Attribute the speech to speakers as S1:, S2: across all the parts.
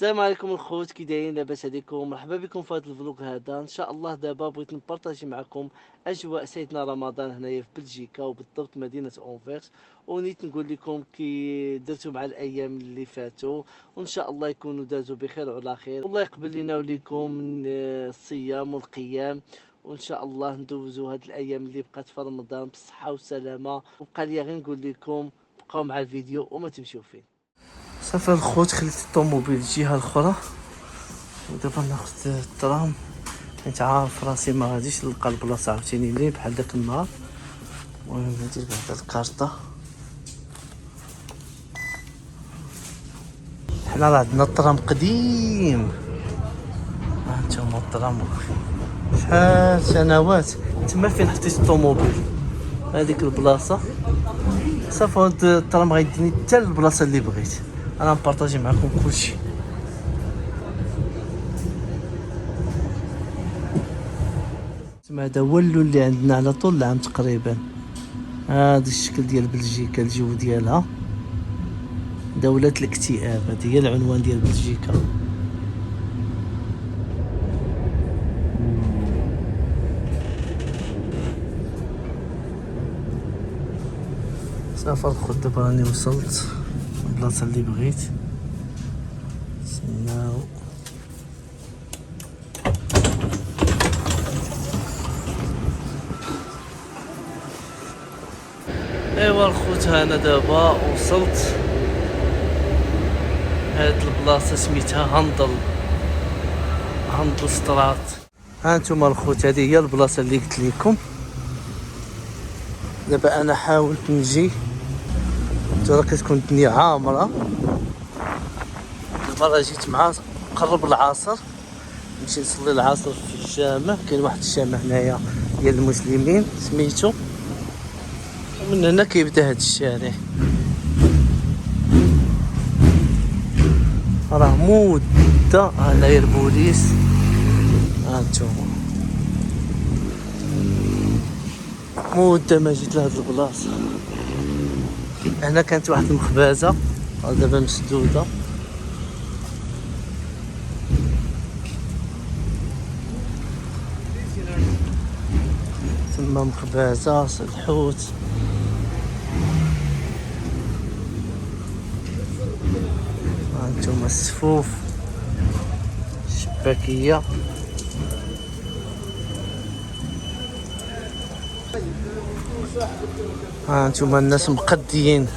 S1: السلام عليكم الخوت، كي دايرين؟ لاباس عليكم؟ مرحبا بكم في هذا الفلوق هذا. ان شاء الله دابا بغيت نبارطاجي معكم اجواء سيدنا رمضان هنايا في بلجيكا، وبالضبط مدينه اونفيرس. ونيت نقول لكم كي درتوا مع الايام اللي فاتوا، وان شاء الله يكونوا دازوا بخير وعلى خير، والله يقبل لنا وليكم الصيام والقيام. وان شاء الله ندوزوا هاد الايام اللي بقات في رمضان بالصحه والسلامه. وبقى لي غير نقول لكم بقاو مع الفيديو وما تمشيو فين. صافي الخوت، خليت الطوموبيل الجهه الاخرى ودابا ناخد الترام، حيت عارف راسي ما غاديش نلقى البلاصه عاوتاني لي بحال داك النهار. المهم ندير بعدا الكارطه. حنا راه عندنا الترام قديم، ها انتما الترام شحال سنوات تما فين حطيت الطوموبيل، هذيك البلاصه. صافي هاد الترام غيديني حتى البلاصه اللي بغيت. انا نبارطاجي معكم كلشي. تما هذا هو اللون اللي عندنا على طول العام تقريبا. هذا الشكل ديال بلجيكا، الجو ديالها دولة الاكتئاب، هذه هي العنوان ديال بلجيكا. صافي الخوت، دابا راني وصلت البلاصة اللي بغيت. نستناو. ايوا الخوت، انا دابا وصلت هاد البلاصة سميتها هاندل سترات. ها انتم الخوت، هذه هي البلاصة اللي قلت لكم. دابا انا حاولت نجي، ترى كتكون الدنيا عامرة. المرة جيت مع قرب العصر، نمشي نصلي العصر في الجامع. كاين واحد الجامع هنايا ديال المسلمين سميتو، ومن هنا كيبدا هاد الشارع. راه مدة هنايا البوليس، هانتوما مدة ما جيت لهاد البلاصة. هنا كانت واحد المخبازة دابا مسدودة. تما مخبازة الحوت. هانتوما السفوف الشباكية. هانتوما الناس مقديين.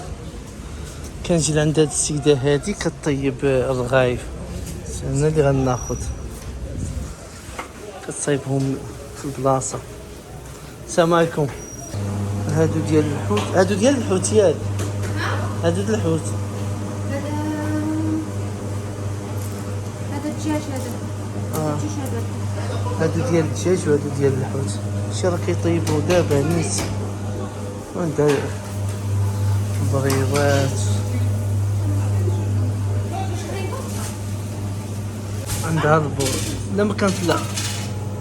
S1: كنجي لعند هاد السيدة هادي كطيب الرغايف، انا اللي غناخد كتصايبهم في البلاصة. السلام عليكم. هادو ديال الحوت، هادو ديال الحوتيات، هادو ديال الحوت.
S2: هذا الدجاج
S1: هادو ديال الدجاج وهادو ديال الحوت. شي راه كيطيبو دابا نيت. عندها البريوات، عندها لا ما كانت، لا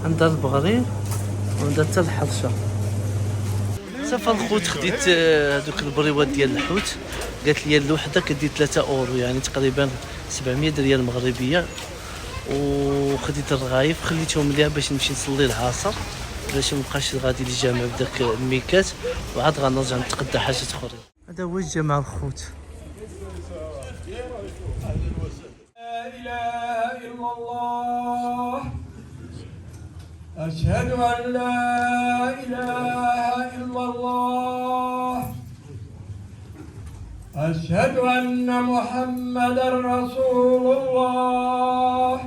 S1: عندها البغرير وعندها حتى الحرشه. صافي الخوت، خديت هذوك البريوات ديال الحوت. قالت لي الوحده كدير 3 اورو، يعني تقريبا 700 ريال مغربيه. وخديت الرغايف خليتهم ليها باش نمشي نصلي العصر، باش مبقاش غادي للجامع بداك الميكات، وعاد غنرجع نتقدى حاجات اخرين. هذا هو الجامع الخوت.
S3: لا إله إلا الله، أشهد أن لا إله إلا الله، أشهد أن محمدا رسول الله،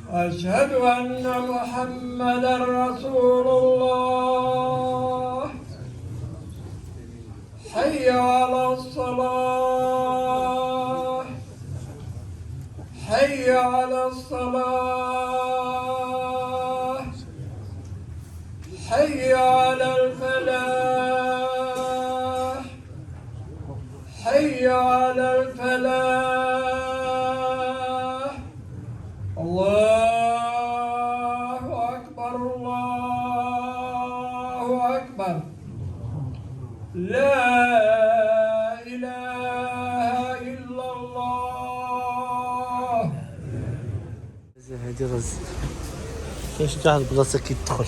S3: أشهد أن محمدا رسول الله. حي على الصلاة، حي على الصلاة، حي على الفلاح، حي على الفلاح. الله أكبر، الله أكبر. لا إله إلا الله.
S1: كيدير كاين شي كاع البلاصه كيدخل.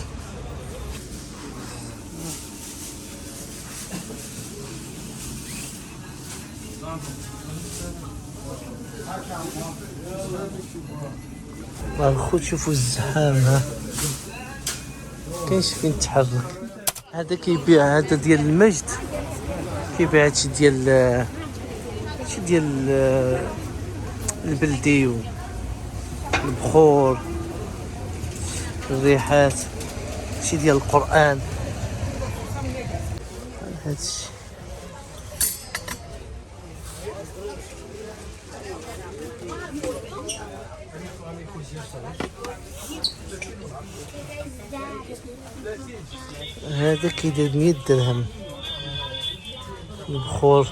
S1: الخوت شوفوا الزحام، ها كاينش فين تحرك. هذا كيبيع، هذا ديال المجد كيبيع هادشي ديال البلدي والبخور الريحات، شي ديال القرآن. هادشي هذا كيدير 100 درهم البخور.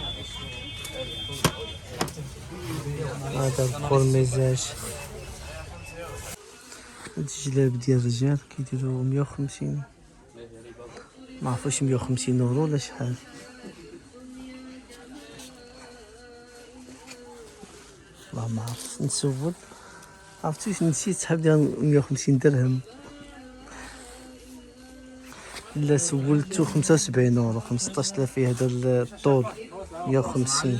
S1: هذا البخور مزاج. هاد الجلاب ديال الرجال كيديروا 150، ما عرفوش 150 يورو ولا شحال. والله ما عرفت نسول، عرفتيش نسيت شحال ديال 150 درهم. لا سولتو 75 يورو، 15,000 في هذا الطول 150.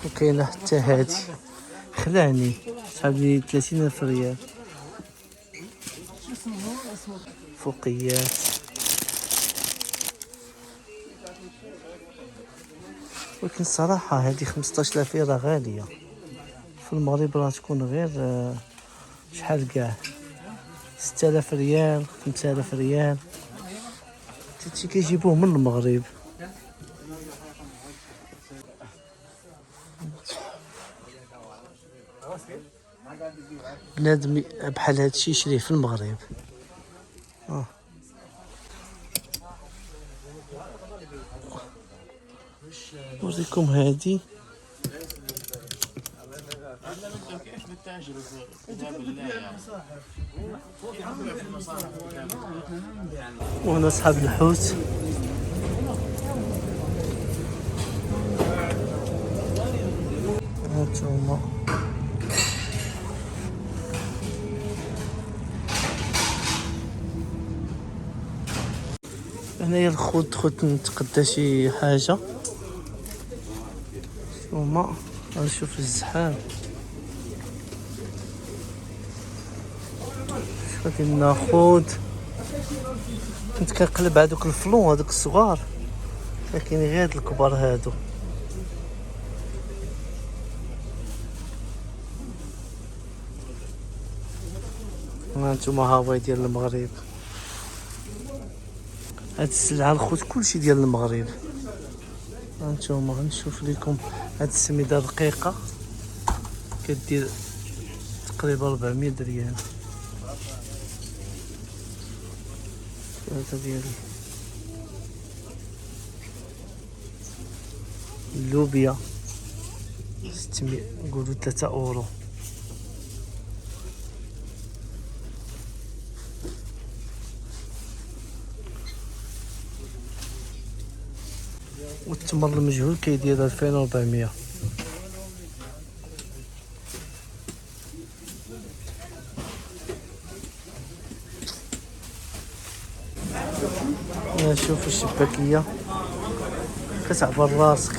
S1: وكاينه حتى هادي خلاني شحال لي 30,000 ريال. فوقيات ولكن الصراحه هذه 15,000 راه غاليه. في المغرب راه تكون غير شحال كاع 6,000 ريال 5,000 ريال. هادشي كيجيبوه من المغرب. بنادم بحال هادشي يشريه في المغرب. نوريكم هادي وهنا اصحاب الحوت. هانتوما هنايا الخوت نتقدى شي حاجه. هما غنشوف الزحام. غادي ناخد، كنت كنقلب هادوك الفلون هادوك الصغار، لكن غير هاد الكبار هادو. هانتوما هاواي ديال المغرب. هاد السلعه الخوت كلشي ديال المغرب. هانتوما غنشوف لكم هاد السميده رقيقه كدير تقريبا 400 ريال. هذا ديال اللوبيا 600، نقولو 3 اورو. والتمر المجهول كيدير 2400. شوفوا الشباكية كتعبر راسك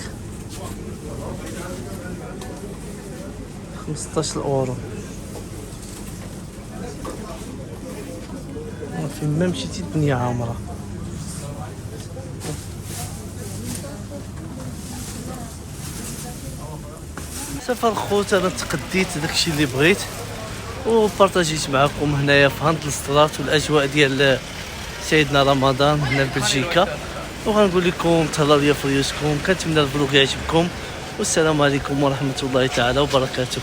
S1: 15 اورو. فين ما مشيتي الدنيا عامرة. صافي الخوت، انا تقديت داكشي اللي بغيت وبارطاجيت معكم هنايا في هاندل سترات والاجواء ديال سيدنا رمضان هنا في بلجيكا. وغنقول لكم تهلاو ليا في ريوسكم. كنتمنى الفلوق يعجبكم، والسلام عليكم ورحمه الله تعالى وبركاته.